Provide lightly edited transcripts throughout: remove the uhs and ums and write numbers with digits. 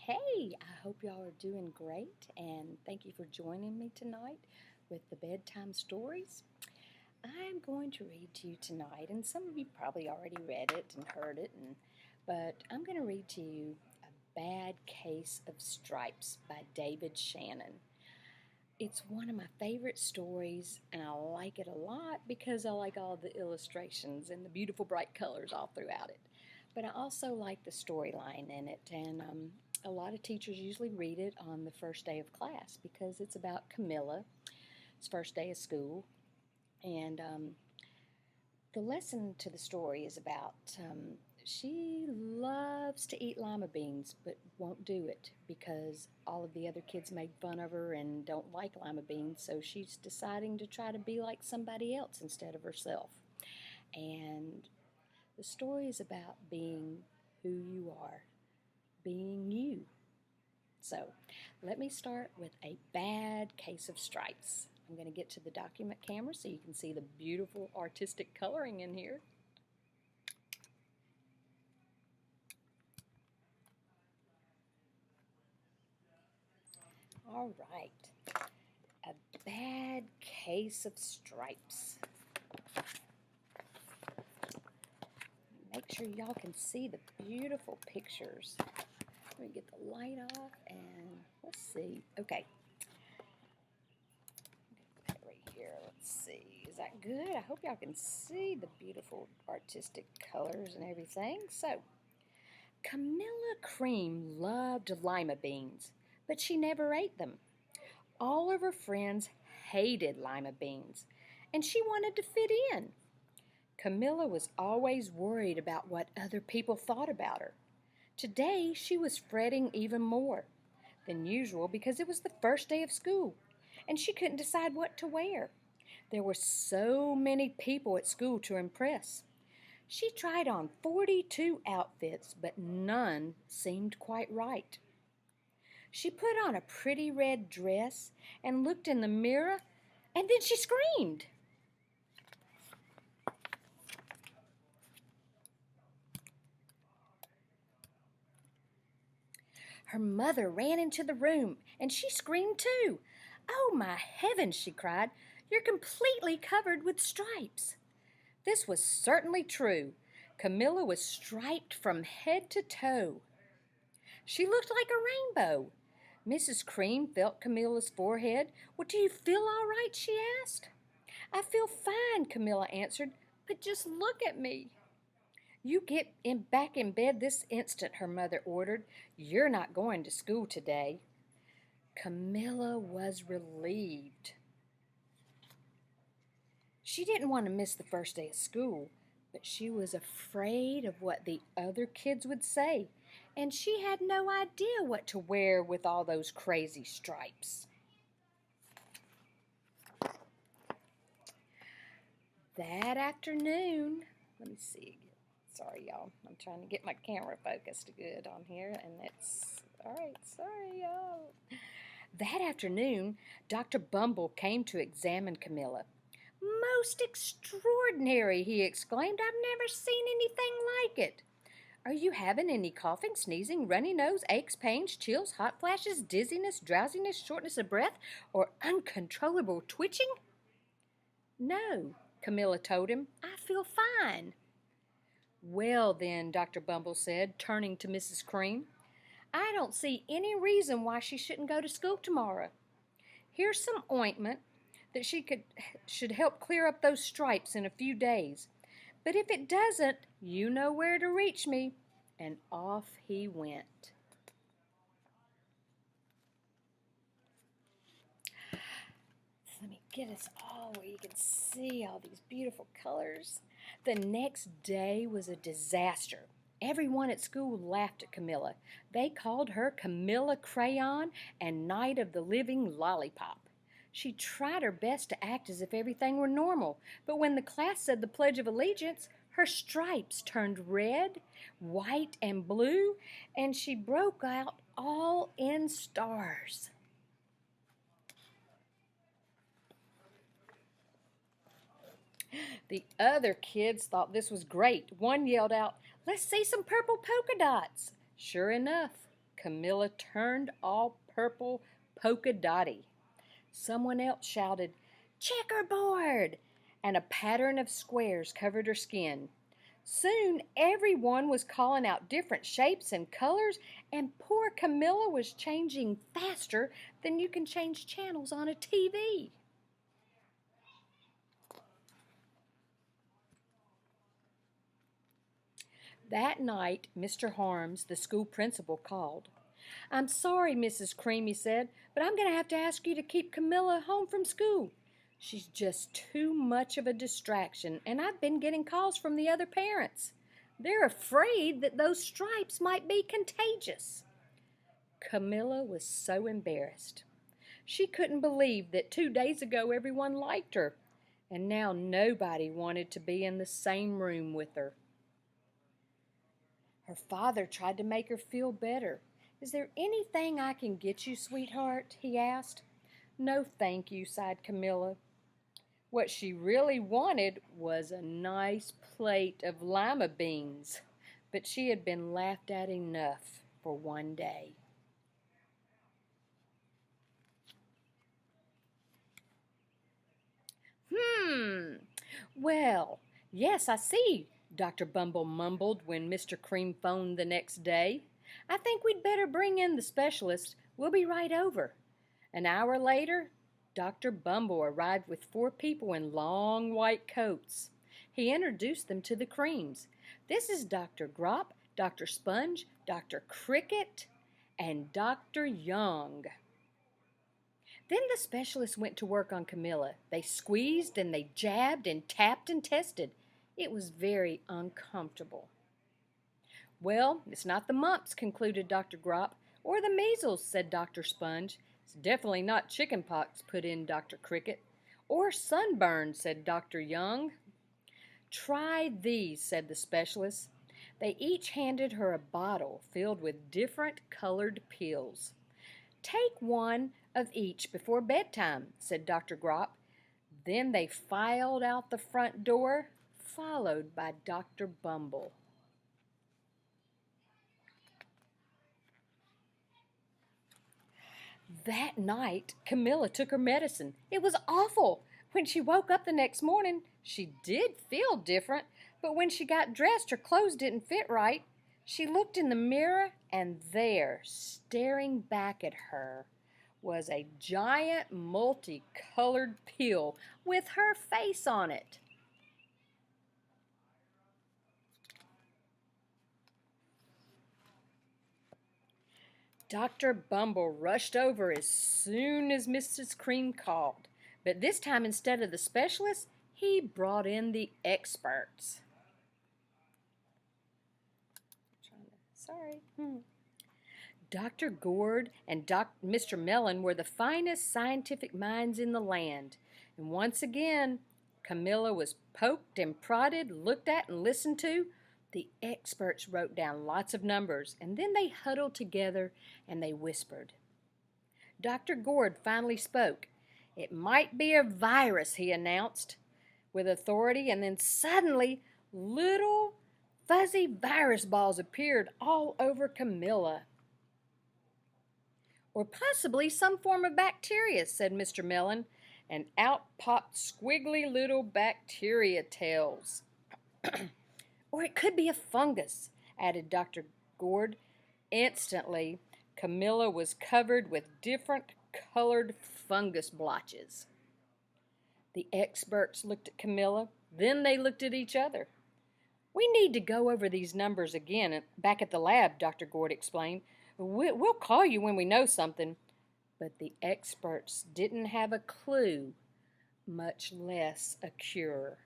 Hey, I hope y'all are doing great, and thank you for joining me tonight with the bedtime stories. I'm going to read to you tonight, and some of you probably already read it and heard it, but I'm going to read to you A Bad Case of Stripes by David Shannon. It's one of my favorite stories, and I like it a lot because I like all the illustrations and the beautiful bright colors all throughout it. But I also like the storyline in it, and a lot of teachers usually read it on the first day of class because it's about Camilla. It's first day of school, and the lesson to the story is about she loves to eat lima beans but won't do it because all of the other kids make fun of her and don't like lima beans, so she's deciding to try to be like somebody else instead of herself. And the story is about being who you are, being you. So let me start with A Bad Case of Stripes. I'm going to get to the document camera so you can see the beautiful artistic coloring in here. All right, A Bad Case of Stripes. Make sure y'all can see the beautiful pictures. Let me get the light off and let's see. Okay. Right here, let's see. Is that good? I hope y'all can see the beautiful artistic colors and everything. So, Camilla Cream loved lima beans, but she never ate them. All of her friends hated lima beans, and she wanted to fit in. Camilla was always worried about what other people thought about her. Today, she was fretting even more than usual because it was the first day of school, and she couldn't decide what to wear. There were so many people at school to impress. She tried on 42 outfits, but none seemed quite right. She put on a pretty red dress and looked in the mirror, and then she screamed. Her mother ran into the room, and she screamed too. "Oh, my heavens," she cried. "You're completely covered with stripes." This was certainly true. Camilla was striped from head to toe. She looked like a rainbow. Mrs. Cream felt Camilla's forehead. "Well, do you feel all right?" she asked. "I feel fine," Camilla answered, "but just look at me." "You get back in bed this instant," her mother ordered. "You're not going to school today." Camilla was relieved. She didn't want to miss the first day of school, but she was afraid of what the other kids would say, and she had no idea what to wear with all those crazy stripes. That afternoon, let me see. Sorry, y'all. I'm trying to get my camera focused good on here, and it's all right. Sorry, y'all. That afternoon, Dr. Bumble came to examine Camilla. "Most extraordinary," he exclaimed. "I've never seen anything like it. Are you having any coughing, sneezing, runny nose, aches, pains, chills, hot flashes, dizziness, drowsiness, shortness of breath, or uncontrollable twitching?" "No," Camilla told him. "I feel fine." "Well, then," Dr. Bumble said, turning to Mrs. Cream, "I don't see any reason why she shouldn't go to school tomorrow. Here's some ointment that should help clear up those stripes in a few days. But if it doesn't, you know where to reach me." And off he went. Let me get us all where you can see all these beautiful colors. The next day was a disaster. Everyone at school laughed at Camilla. They called her Camilla Crayon and Night of the Living Lollipop. She tried her best to act as if everything were normal, but when the class said the Pledge of Allegiance, her stripes turned red, white, and blue, and she broke out all in stars. The other kids thought this was great. One yelled out, "Let's see some purple polka dots." Sure enough, Camilla turned all purple polka dotty. Someone else shouted, "Checkerboard!" and a pattern of squares covered her skin. Soon everyone was calling out different shapes and colors, and poor Camilla was changing faster than you can change channels on a TV. That night, Mr. Harms, the school principal, called. "I'm sorry, Mrs. Cream," he said, "but I'm going to have to ask you to keep Camilla home from school. She's just too much of a distraction, and I've been getting calls from the other parents. They're afraid that those stripes might be contagious." Camilla was so embarrassed. She couldn't believe that 2 days ago everyone liked her, and now nobody wanted to be in the same room with her. Her father tried to make her feel better. "Is there anything I can get you, sweetheart?" he asked. "No, thank you," sighed Camilla. What she really wanted was a nice plate of lima beans, but she had been laughed at enough for one day. Well, yes, I see," Dr. Bumble mumbled when Mr. Cream phoned the next day. "I think we'd better bring in the specialist. We'll be right over." An hour later, Dr. Bumble arrived with 4 people in long white coats. He introduced them to the Creams. "This is Dr. Grop, Dr. Sponge, Dr. Cricket, and Dr. Young." Then the specialist went to work on Camilla. They squeezed and they jabbed and tapped and tested. It was very uncomfortable. "Well, it's not the mumps," concluded Dr. Grop. "Or the measles," said Dr. Sponge. "It's definitely not chicken pox," put in Dr. Cricket. "Or sunburn," said Dr. Young. "Try these," said the specialist. They each handed her a bottle filled with different colored pills. "Take one of each before bedtime," said Dr. Grop. Then they filed out the front door, followed by Dr. Bumble. That night, Camilla took her medicine. It was awful. When she woke up the next morning, she did feel different, but when she got dressed, her clothes didn't fit right. She looked in the mirror, and there, staring back at her, was a giant multicolored pill with her face on it. Dr. Bumble rushed over as soon as Mrs. Cream called, but this time instead of the specialist, he brought in the experts. Sorry. Dr. Gourd and Mr. Mellon were the finest scientific minds in the land, and once again Camilla was poked and prodded, looked at and listened to. The experts wrote down lots of numbers, and then they huddled together and they whispered. Dr. Gourd finally spoke. "It might be a virus," he announced with authority, and then suddenly little fuzzy virus balls appeared all over Camilla. "Or possibly some form of bacteria," said Mr. Mellon, and out popped squiggly little bacteria tails. "Or it could be a fungus," added Dr. Gourd. Instantly, Camilla was covered with different colored fungus blotches. The experts looked at Camilla, then they looked at each other. "We need to go over these numbers again back at the lab," Dr. Gourd explained. "We'll call you when we know something." But the experts didn't have a clue, much less a cure.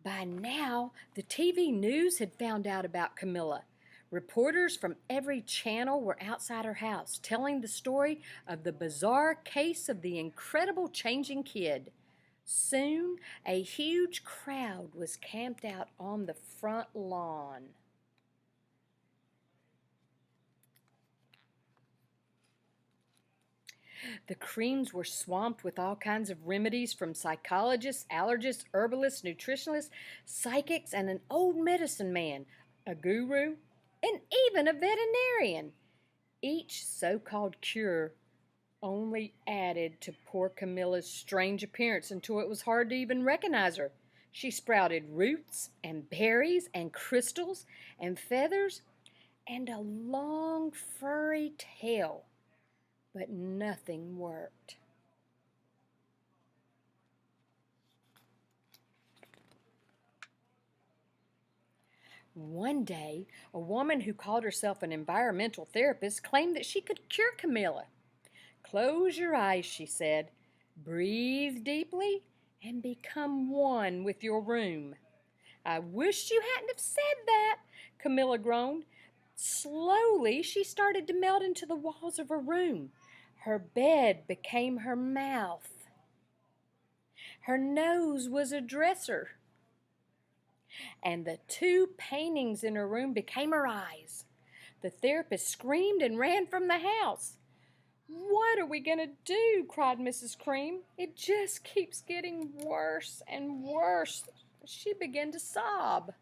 By now, the TV news had found out about Camilla. Reporters from every channel were outside her house, telling the story of the bizarre case of the incredible changing kid. Soon, a huge crowd was camped out on the front lawn. The creams were swamped with all kinds of remedies from psychologists, allergists, herbalists, nutritionists, psychics, and an old medicine man, a guru, and even a veterinarian. Each so-called cure only added to poor Camilla's strange appearance until it was hard to even recognize her. She sprouted roots and berries and crystals and feathers and a long furry tail, but nothing worked. One day, a woman who called herself an environmental therapist claimed that she could cure Camilla. Close your eyes, she said. Breathe deeply and become one with your room. I wish you hadn't have said that, Camilla groaned. Slowly, she started to melt into the walls of her room. Her bed became her mouth. Her nose was a dresser. And the two paintings in her room became her eyes. The therapist screamed and ran from the house. What are we going to do? Cried Mrs. Cream. It just keeps getting worse and worse. She began to sob.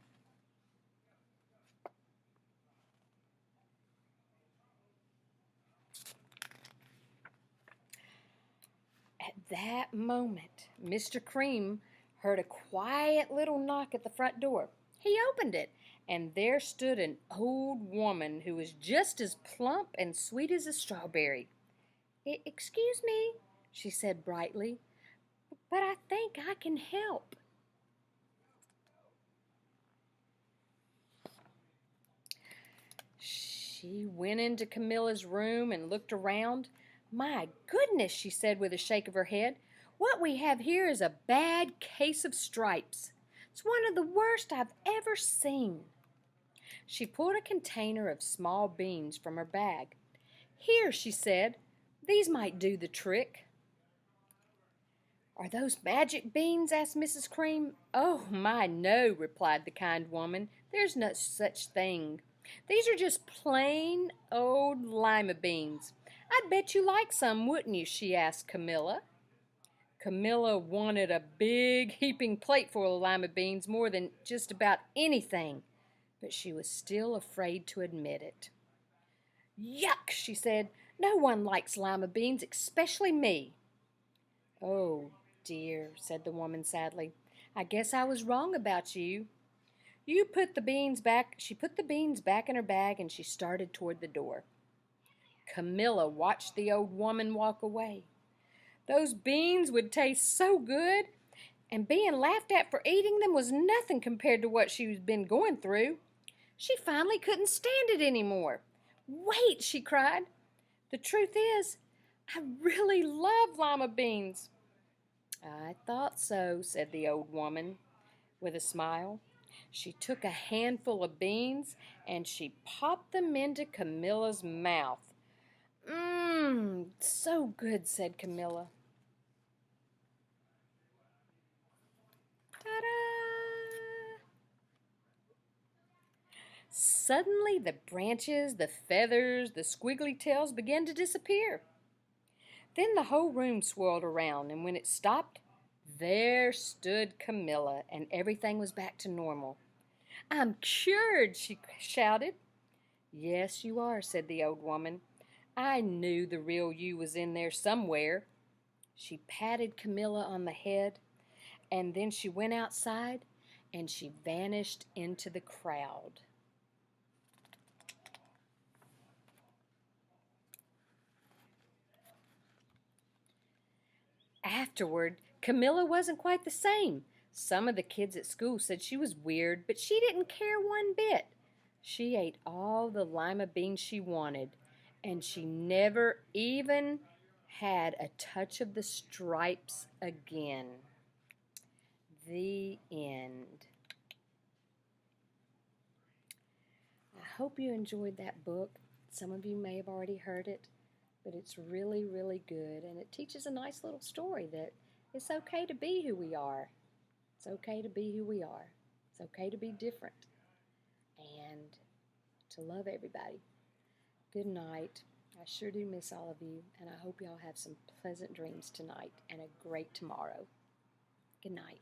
At that moment, Mr. Cream heard a quiet little knock at the front door. He opened it, and there stood an old woman who was just as plump and sweet as a strawberry. Excuse me, she said brightly, but I think I can help. She went into Camilla's room and looked around. My goodness, she said with a shake of her head. What we have here is a bad case of stripes. It's one of the worst I've ever seen. She pulled a container of small beans from her bag. Here, she said, these might do the trick. Are those magic beans? Asked Mrs. Cream. Oh, my, no, replied the kind woman. There's no such thing. These are just plain old lima beans. I'd bet you like some, wouldn't you? She asked Camilla. Camilla wanted a big heaping plate full of lima beans more than just about anything, but she was still afraid to admit it. Yuck, she said. No one likes lima beans, especially me. Oh, dear, said the woman sadly. I guess I was wrong about you. You put the beans back. She put the beans back in her bag and she started toward the door. Camilla watched the old woman walk away. Those beans would taste so good, and being laughed at for eating them was nothing compared to what she had been going through. She finally couldn't stand it anymore. Wait, she cried. The truth is, I really love lima beans. I thought so, said the old woman with a smile. She took a handful of beans and she popped them into Camilla's mouth. So good, said Camilla. Ta-da! Suddenly the branches, the feathers, the squiggly tails began to disappear. Then the whole room swirled around, and when it stopped, there stood Camilla, and everything was back to normal. I'm cured, she shouted. Yes, you are, said the old woman. I knew the real you was in there somewhere. She patted Camilla on the head, and then she went outside, and she vanished into the crowd. Afterward, Camilla wasn't quite the same. Some of the kids at school said she was weird, but she didn't care one bit. She ate all the lima beans she wanted, and she never even had a touch of the stripes again. The end. I hope you enjoyed that book. Some of you may have already heard it, but it's really, really good, and it teaches a nice little story that it's okay to be who we are. It's okay to be who we are. It's okay to be different and to love everybody. Good night. I sure do miss all of you, and I hope y'all have some pleasant dreams tonight and a great tomorrow. Good night.